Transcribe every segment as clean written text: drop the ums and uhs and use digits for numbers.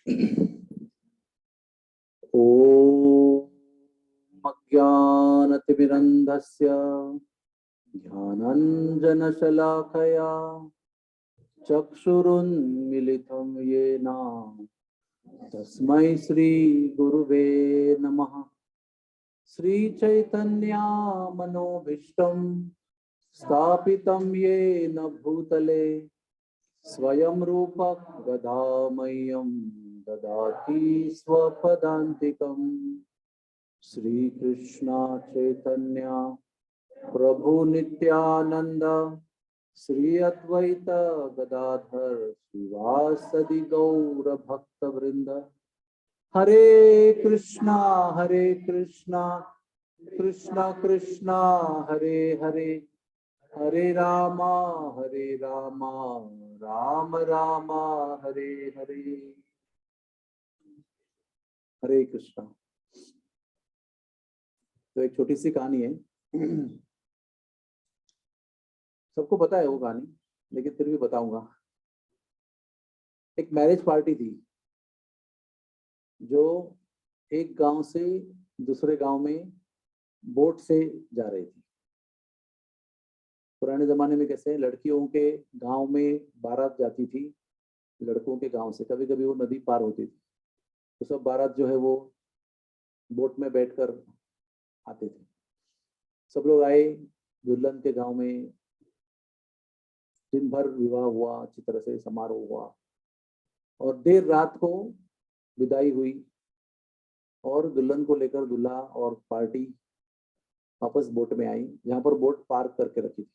ॐ अज्ञानतिमिरन्धस्य ज्ञानाञ्जनशलाकया चक्षुरुन्मिलितं येन तस्मै श्रीगुरुवे नमः। श्रीचैतन्यमनोभीष्टं स्थापितं येन भूतले स्वयं रूपः गदामह्यं ददाति स्वपदान्तिकम्। श्रीकृष्ण चैतन्य प्रभु नित्यानंद श्री अद्वैत गदाधर श्रीवासदि गौर भक्त वृंद। हरे कृष्णा कृष्णा कृष्णा हरे हरे, हरे रामा राम राम हरे हरे। हरे कृष्णा। तो एक छोटी सी कहानी है, सबको पता है वो कहानी, लेकिन फिर भी बताऊंगा। एक मैरिज पार्टी थी जो एक गांव से दूसरे गांव में बोट से जा रही थी। पुराने जमाने में कैसे लड़कियों के गांव में बारात जाती थी, लड़कों के गांव से कभी कभी वो नदी पार होती थी, तो सब बारात जो है वो बोट में बैठकर आते थे। सब लोग आए, दुल्हन के गांव में दिन भर विवाह हुआ, अच्छी तरह से समारोह हुआ और देर रात को विदाई हुई और दुल्हन को लेकर दूल्हा और पार्टी वापस बोट में आई, जहां पर बोट पार्क करके रखी थी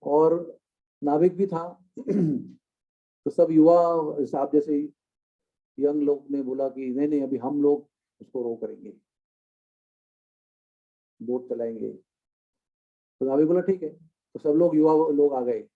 और नाविक भी था। तो सब युवा साहब जैसे यंग लोग ने बोला कि नहीं नहीं, अभी हम लोग उसको रो करेंगे, बोट चलाएंगे। तो नाविक बोला ठीक है। तो सब लोग युवा लोग आ गए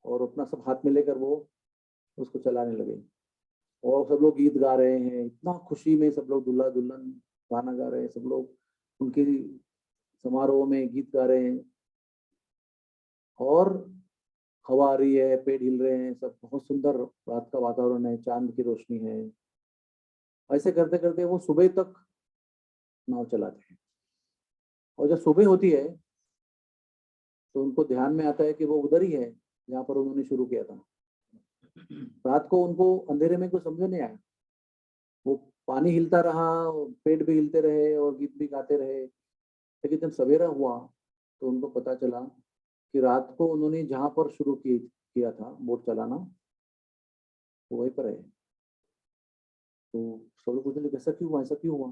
और अपना सब हाथ में लेकर वो उसको चलाने लगे और सब लोग गीत गा रहे हैं, इतना खुशी में सब लोग, दूल्हा दुल्हन गाना गा रहे हैं, सब लोग उनकी समारोह में गीत गा रहे हैं और हवा आ रही है, पेड़ हिल रहे हैं, सब बहुत सुंदर रात का वातावरण है, चांद की रोशनी है। ऐसे करते करते वो सुबह तक नाव चलाते हैं और जब सुबह होती है तो उनको ध्यान में आता है कि वो उधर ही है जहाँ पर उन्होंने शुरू किया था। रात को उनको अंधेरे में कुछ समझ नहीं आया, वो पानी हिलता रहा, पेड़ भी हिलते रहे और गीत भी गाते रहे। लेकिन जब सवेरा हुआ तो उनको पता चला कि रात को उन्होंने जहाँ पर शुरू किया था बोट चलाना, वो वहीं पर है। तो सब लोग पूछने लगे ऐसा क्यों हुआ, ऐसा क्यों हुआ?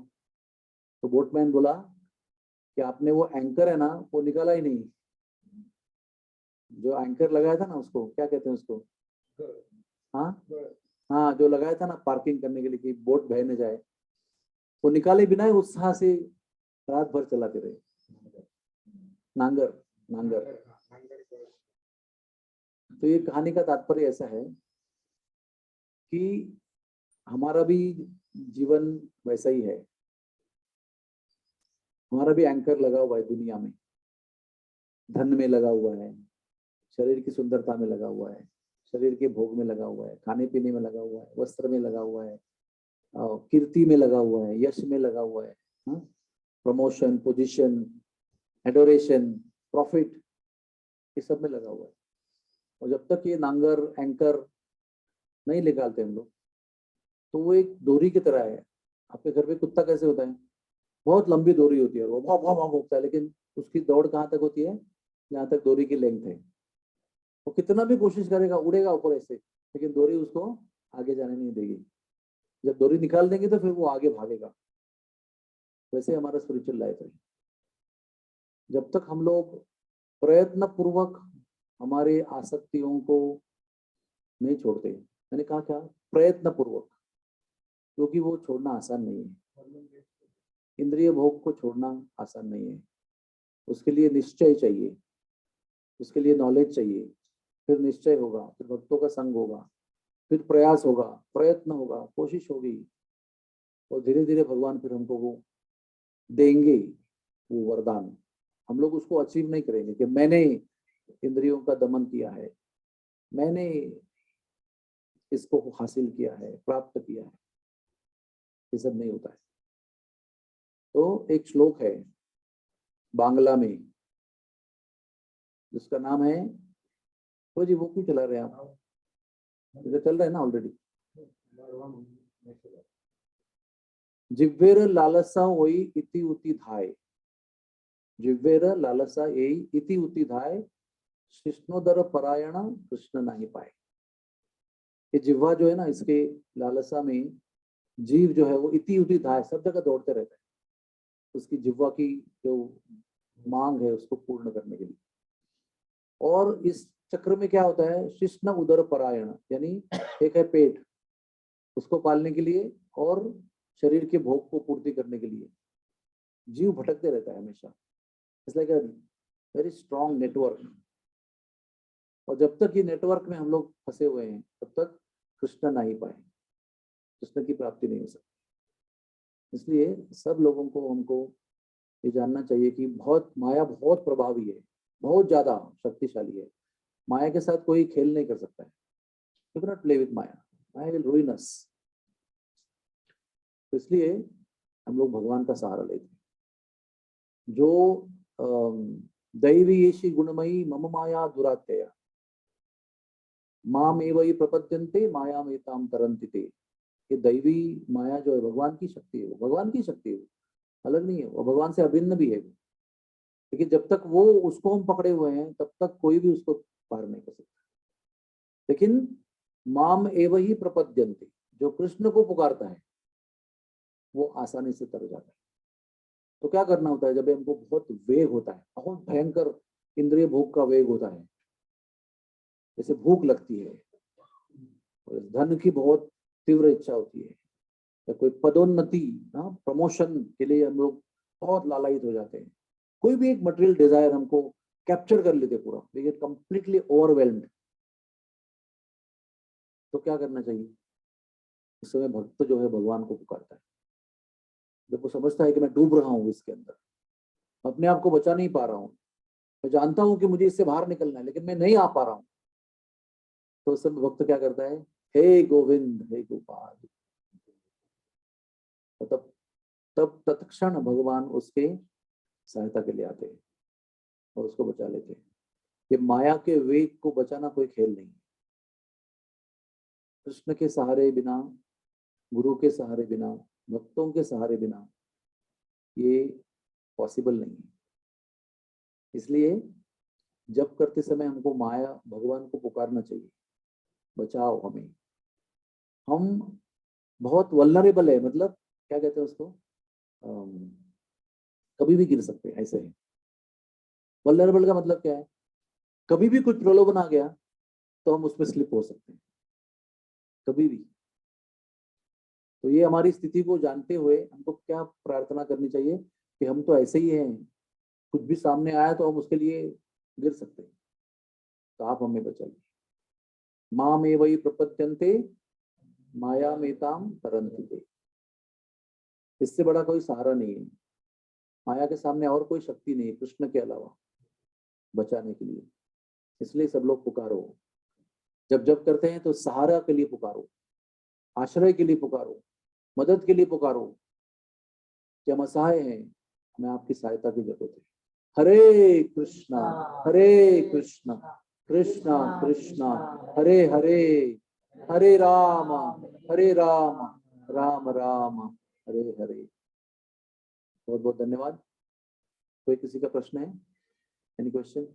तो बोटमैन बोला कि आपने वो एंकर है ना, वो निकाला ही नहीं। जो एंकर लगाया था ना, उसको क्या कहते हैं उसको? हाँ हाँ, जो लगाया था ना पार्किंग करने के लिए कि बोट बह न जाए, वो निकाले बिना ही उत्साह से रात भर चलाते रहे। नांगर नांगर। तो ये कहानी का तात्पर्य ऐसा है कि हमारा भी जीवन वैसा ही है। हमारा भी एंकर लगा हुआ है दुनिया में, धन में लगा हुआ है, शरीर की सुंदरता में लगा हुआ है, शरीर के भोग में लगा हुआ है, खाने पीने में लगा हुआ है, वस्त्र में लगा हुआ है, कीर्ति में लगा हुआ है, यश में लगा हुआ है, प्रमोशन, पोजीशन, एडोरेशन, प्रॉफिट, ये सब में लगा हुआ है। और जब तक ये नांगर एंकर नहीं निकालते हम लोग, तो वो एक डोरी की तरह है। आपके घर पे कुत्ता कैसे होता है? बहुत लंबी डोरी होती है, वो भाव भाव भाव भौंकता है, लेकिन उसकी दौड़ कहाँ तक होती है? जहाँ तक डोरी की लेंथ है। वो कितना भी कोशिश करेगा, उड़ेगा ऊपर ऐसे, लेकिन डोरी उसको आगे जाने नहीं देगी। जब डोरी निकाल देंगे तो फिर वो आगे भागेगा। वैसे हमारा स्पिरिचुअल लाइफ है। जब तक हम लोग प्रयत्न पूर्वक हमारे आसक्तियों को नहीं छोड़ते, मैंने कहा क्या? प्रयत्न पूर्वक, क्योंकि वो छोड़ना आसान नहीं है। इंद्रिय भोग को छोड़ना आसान नहीं है। उसके लिए निश्चय चाहिए, उसके लिए नॉलेज चाहिए, फिर निश्चय होगा, फिर भक्तों का संग होगा, फिर प्रयास होगा, प्रयत्न होगा, कोशिश होगी और धीरे धीरे भगवान फिर हमको वो देंगे, वो वरदान। हम लोग उसको अचीव नहीं करेंगे कि मैंने इंद्रियों का दमन किया है, मैंने इसको हासिल किया है, प्राप्त किया है, ये सब नहीं होता है। तो एक श्लोक है बांग्ला में जिसका नाम है, तो जी वो क्यों चला रहे हैं आप, इधर चल रहे हैं ना ऑलरेडी। जिव्वेर लालसा वही इति उति धाय, जिव्वेर लालसा यही इति उति धाय, कृष्णोदर परायण कृष्ण नहीं पाए। ये जिह्वा जो है ना, इसके लालसा में जीव जो है वो इति उति धाय, सब जगह दौड़ते रहता है उसकी जिह्वा की जो मांग है उसको पूर्ण करने के लिए। और इस चक्र में क्या होता है, कृष्ण उदर परायण, यानी एक है पेट, उसको पालने के लिए और शरीर के भोग को पूर्ति करने के लिए जीव भटकते रहता है हमेशा। It's like a very strong network. और जब तक ये नेटवर्क में हम लोग फंसे हुए हैं तब तक कृष्ण नहीं पाए, कृष्ण की प्राप्ति नहीं हो सकती। इसलिए सब लोगों को हमको ये जानना चाहिए कि माया बहुत प्रभावी है, बहुत ज्यादा शक्तिशाली है। माया के साथ कोई खेल नहीं कर सकता है। You can not play with Maya, Maya will ruin us. तो इसलिए हम लोग भगवान का सहारा लेते हैं। जो दैवी येषि गुणमयी मम माया दुरात्यया माम एवं प्रपद्यन्ते मायामेताम तरन्ति ते। ये दैवी माया जो है भगवान की शक्ति है, वो भगवान की शक्ति है, अलग नहीं है, वो भगवान से अभिन्न भी है। लेकिन जब तक वो उसको हम पकड़े हुए हैं तब तक कोई भी उसको पार नहीं कर सकता। लेकिन माम एवं ही प्रपद्यन्ते, जो कृष्ण को पुकारता है वो आसानी से तर जाता है। तो क्या करना होता है, जब हमको बहुत वेग होता है, बहुत भयंकर इंद्रिय भोग का वेग होता है, जैसे भूख लगती है, धन की बहुत तीव्र इच्छा होती है, या कोई पदोन्नति, प्रमोशन के लिए हम लोग बहुत लालायित हो जाते हैं, कोई भी एक मटेरियल डिजायर हमको कैप्चर कर लेते पूरा, वी गेट कंप्लीटली ओवरवेल्म्ड। तो क्या करना चाहिए, उस समय भक्त जो है भगवान को पुकारता है। जब वो समझता है कि मैं डूब रहा हूँ इसके अंदर, अपने आप को बचा नहीं पा रहा हूँ, मैं जानता हूं कि मुझे इससे बाहर निकलना है लेकिन मैं नहीं आ पा रहा हूँ, तो उस समय भक्त क्या करता है, हे गोविंद हे गोपाल। तो तब तत्क्षण भगवान उसके सहायता के लिए आते हैं और उसको बचा लेते हैं। ये माया के वेग को बचाना कोई खेल नहीं है। कृष्ण के सहारे बिना, गुरु के सहारे बिना, भक्तों के सहारे बिना ये पॉसिबल नहीं है। इसलिए जब करते समय हमको माया, भगवान को पुकारना चाहिए, बचाओ हमें। हम बहुत वल्नरेबल है, मतलब क्या कहते हैं उसको, कभी भी गिर सकते हैं, ऐसे है। वल्नरेबल का मतलब क्या है, कभी भी कुछ प्रलोभन आ गया तो हम उसमें स्लिप हो सकते हैं, कभी भी। तो ये हमारी स्थिति को जानते हुए हमको क्या प्रार्थना करनी चाहिए कि हम तो ऐसे ही हैं, कुछ भी सामने आया तो हम उसके लिए गिर सकते हैं, तो आप हमें बचाइए। माम एवं प्रपद्यन्ते मायामेताम तरन्ति ते। इससे बड़ा कोई सहारा नहीं है, माया के सामने और कोई शक्ति नहीं है कृष्ण के अलावा बचाने के लिए। इसलिए सब लोग पुकारो, जब जब करते हैं तो सहारा के लिए पुकारो, आश्रय के लिए पुकारो, मदद के लिए पुकारो कि हम असहाय हैं, हमें आपकी सहायता की जरूरत है। हरे कृष्णा कृष्णा कृष्णा हरे हरे, हरे राम राम राम हरे हरे। बहुत बहुत धन्यवाद। कोई किसी का प्रश्न है, any question?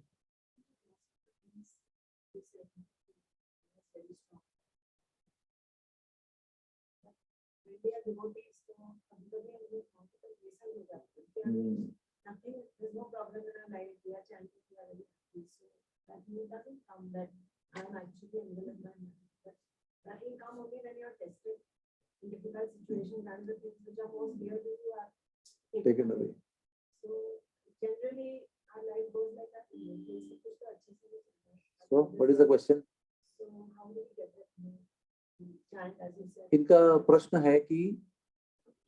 Taken away. So generally our life goes like that. So what is the question? So how do we get that? इनका प्रश्न है कि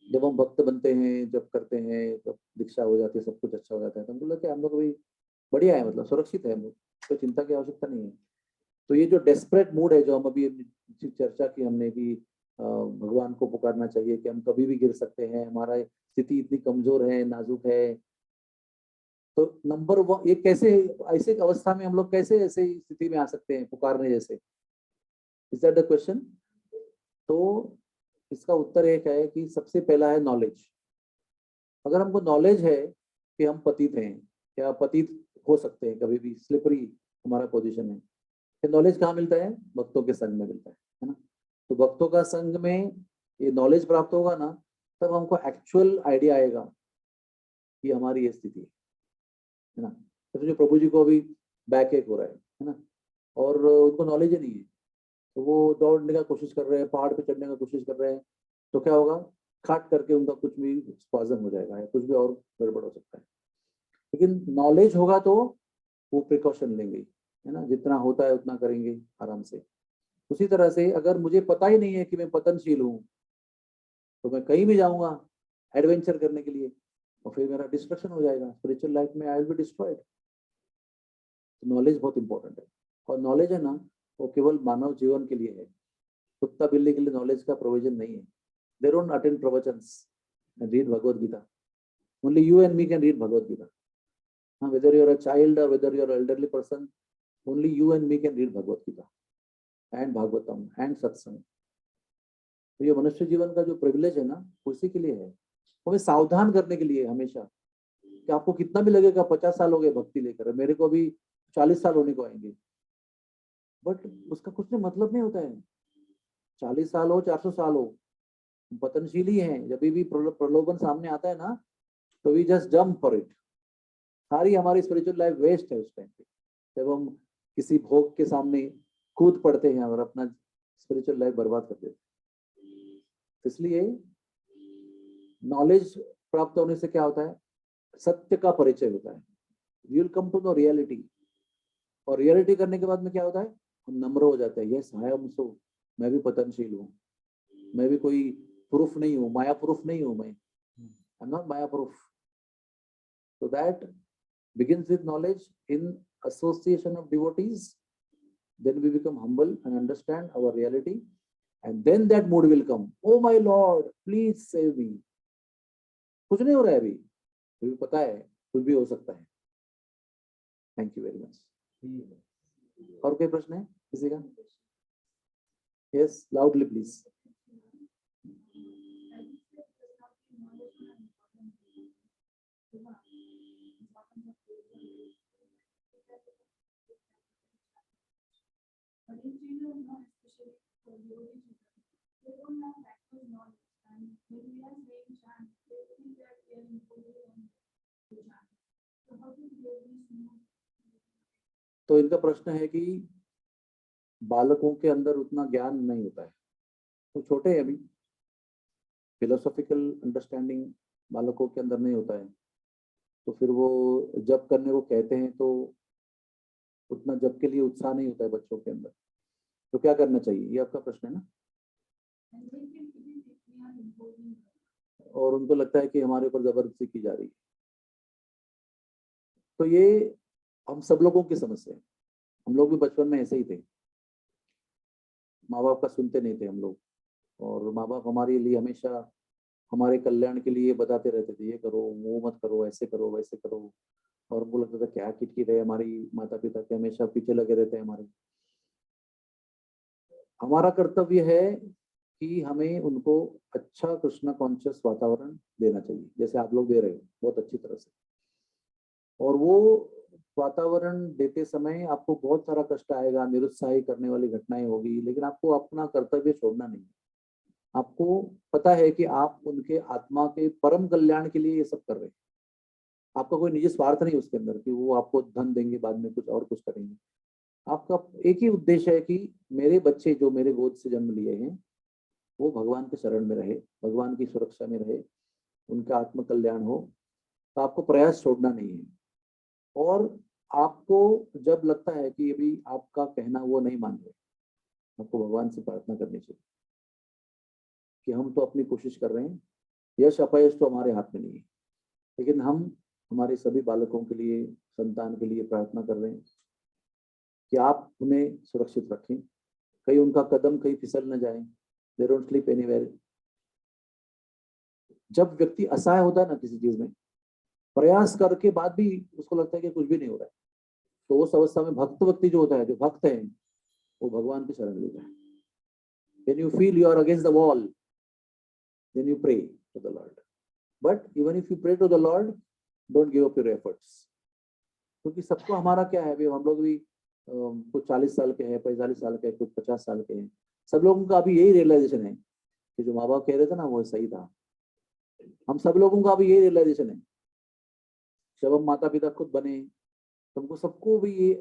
जब हम भक्त बनते हैं, जब करते हैं, जब दीक्षा हो जाती है, सब कुछ अच्छा हो जाता है, तो हम लोग क्या, हम लोग भी बढ़िया है, मतलब सुरक्षित है, हम लोग, कोई चिंता की आवश्यकता नहीं है। तो ये जो डेस्परेट मूड है, जो हम अभी चर्चा की हमने कि भगवान को पुकारना चाहिए कि हम कभी भी गिर सकते हैं, हमारा स्थिति इतनी कमजोर है, नाजुक है, तो नंबर वन ये कैसे, ऐसे अवस्था में हम लोग कैसे ऐसे स्थिति में आ सकते हैं पुकारने जैसे? Is that the question? तो इसका उत्तर एक है कि सबसे पहला है नॉलेज। अगर हमको नॉलेज है कि हम पतित हैं या पतित हो सकते हैं, कभी भी स्लिपरी हमारा पोजीशन है, तो नॉलेज कहाँ मिलता है? भक्तों के संग में मिलता है ना? तो भक्तों का संग में ये नॉलेज प्राप्त होगा ना, तब हमको एक्चुअल आइडिया आएगा कि हमारी ये स्थिति है ना। तो जो प्रभु जी को अभी बैक एक हो रहा है ना, और उनको नॉलेज ही नहीं है, तो वो दौड़ने का कोशिश कर रहे हैं, पहाड़ पे चढ़ने का कोशिश कर रहे हैं, तो क्या होगा? खाट करके उनका कुछ भी स्पाज़म हो जाएगा या कुछ भी और गड़बड़ हो सकता है। लेकिन नॉलेज होगा तो वो प्रिकॉशन लेंगे, है ना, जितना होता है उतना करेंगे आराम से। उसी तरह से अगर मुझे पता ही नहीं है कि मैं पतनशील हूँ, तो मैं कहीं भी जाऊंगा एडवेंचर करने के लिए, और फिर मेरा डिस्ट्रक्शन हो जाएगा स्पिरिचुअल लाइफ में, I will be destroyed. Knowledge बहुत इंपॉर्टेंट है, और नॉलेज है ना, वो केवल मानव जीवन के लिए है। कुत्ता बिल्ली के लिए नॉलेज का प्रोविजन नहीं है। दे डोंट अटेंड प्रवचन्स and read Bhagavad Gita. Only you and me can read Bhagavad Gita. हाँ, whether you're a child or whether you're an elderly person, only you and me can read Bhagavad Gita and Bhagavatam and सत्संग। तो ये मनुष्य जीवन का जो privilege है ना, उसी के लिए है, हमें सावधान करने के लिए हमेशा, कि आपको कितना भी लगेगा 50 साल हो गए भक्ति लेकर, मेरे को भी 40 साल होने को आएंगे, बट उसका कुछ नहीं मतलब नहीं होता है। 40 साल हो 400 साल हो, पतनशील ही है। जब भी प्रलोभन सामने आता है ना, तो we just jump for it. सारी हमारी स्पिरिचुअल लाइफ वेस्ट है उस टाइम पे, जब हम किसी भोग के सामने कूद पड़ते हैं और अपना स्पिरिचुअल लाइफ बर्बाद कर देते हैं। इसलिए नॉलेज प्राप्त होने से क्या होता है? सत्य का परिचय होता है। You will come to know reality, और रियलिटी करने के बाद में क्या होता है? हम नम्र हो जाते हैं। यस आई एम सो, मैं भी पतनशील हूँ, मैं भी कोई प्रूफ नहीं हूँ, माया प्रूफ नहीं हूँ, मैं I am not Maya proof. So that begins with knowledge in association of devotees. Then we become humble and understand our reality, and then that mood will come. Oh my Lord, please save me. कुछ नहीं हो रहा है अभी, फिर भी पता है कुछ भी हो सकता है। Thank you very much. और कोई प्रश्न है किसी का? Yes, loudly please. तो इनका प्रश्न है कि बालकों के अंदर उतना ज्ञान नहीं होता है, तो छोटे हैं अभी, फिलोसॉफिकल अंडरस्टैंडिंग बालकों के अंदर नहीं होता है, तो फिर वो जप करने को कहते हैं तो उतना जप के लिए उत्साह नहीं होता है बच्चों के अंदर, तो क्या करना चाहिए? ये आपका प्रश्न है ना। और उनको लगता है कि हमारे ऊपर जबरदस्ती की जा रही है, तो ये हम सब लोगों की समस्या है। हम लोग भी बचपन में ऐसे ही थे, माँ बाप का सुनते नहीं थे हम लोग, और माँ बाप हमारे लिए हमेशा हमारे कल्याण के लिए बताते रहते थे, ये करो, वो मत करो, ऐसे करो, वैसे करो, और हमको लगता था क्या किटकिट है, हमारी माता पिता के हमेशा पीछे लगे रहते हैं हमारे। हमारा कर्तव्य है कि हमें उनको अच्छा कृष्णा कॉन्शियस वातावरण देना चाहिए, जैसे आप लोग दे रहे हो बहुत अच्छी तरह से। और वो वातावरण देते समय आपको बहुत सारा कष्ट आएगा, निरुत्साही करने वाली घटनाएं होगी, लेकिन आपको अपना कर्तव्य छोड़ना नहीं। आपको पता है कि आप उनके आत्मा के परम कल्याण के लिए ये सब कर रहे हैं। आपका कोई निजी स्वार्थ नहीं उसके अंदर कि वो आपको धन देंगे बाद में कुछ और कुछ करेंगे। आपका एक ही उद्देश्य है कि मेरे बच्चे जो मेरे गोद से जन्म लिए हैं वो भगवान के शरण में रहे, भगवान की सुरक्षा में रहे, उनका आत्म कल्याण हो। तो आपको प्रयास छोड़ना नहीं है। और आपको जब लगता है कि अभी आपका कहना वो नहीं मान रहे, आपको भगवान से प्रार्थना करनी चाहिए कि हम तो अपनी कोशिश कर रहे हैं, यश अपयश तो हमारे हाथ में नहीं है, लेकिन हम हमारे सभी बालकों के लिए, संतान के लिए प्रार्थना कर रहे हैं कि आप उन्हें सुरक्षित रखें, कहीं उनका कदम कहीं फिसल न जाए, दे डोंट स्लीप एनीवेयर। जब व्यक्ति असहाय होता है ना किसी चीज में, प्रयास करके बाद भी उसको लगता है कि कुछ भी नहीं हो रहा है, तो उस अवस्था में भक्त व्यक्ति जो होता है, जो भक्त है, वो भगवान की शरण लेता है। When you feel you are against the wall, then you pray to the Lord. But even if you pray to the Lord, don't give up your efforts. क्योंकि सबको हमारा क्या है, हम लोग भी कुछ 40 साल के हैं, 45 साल के हैं, कुछ 50 साल के हैं, सब लोगों का अभी यही रियलाइजेशन है कि जो माँ बाप कह रहे थे ना वो सही था। हम सब लोगों का अभी यही रियलाइजेशन है। जब हम माता पिता खुद बने, हमको सबको भी ये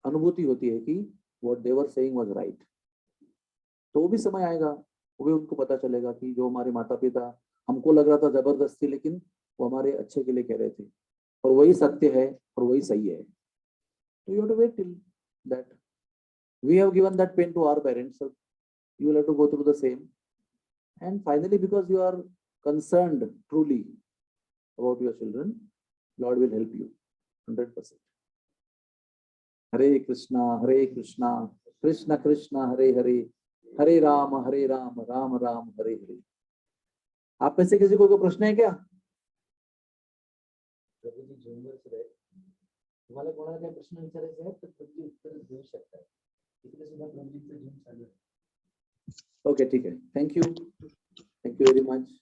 अनुभूति होती है कि what they were saying was right. तो वो भी समय आएगा, वो भी उनको पता चलेगा कि जो हमारे माता पिता, हमको लग रहा था जबरदस्ती, लेकिन वो हमारे अच्छे के लिए कह रहे थे, और वही सत्य है और वही सही है। तो you have to wait till that. We have given that pain to our parents, so you will have to go through the same. And finally, because you are concerned truly about your children, Lord will help you 100%. Hare Krishna, Krishna Krishna, Hare Hare, Hare Ram, Ram Ram, Hare Hare. आप में से किसी को कोई प्रश्न है क्या? प्रभु जी झूमर से तुम्हाला कोणाला काही प्रश्न विचारायचे आहेत तर प्रभू उत्तर देऊ शकतात. इकडे सुद्धा प्रभूजींचं झूम चालू आहे. ओके, ठीक आहे. Thank you very much.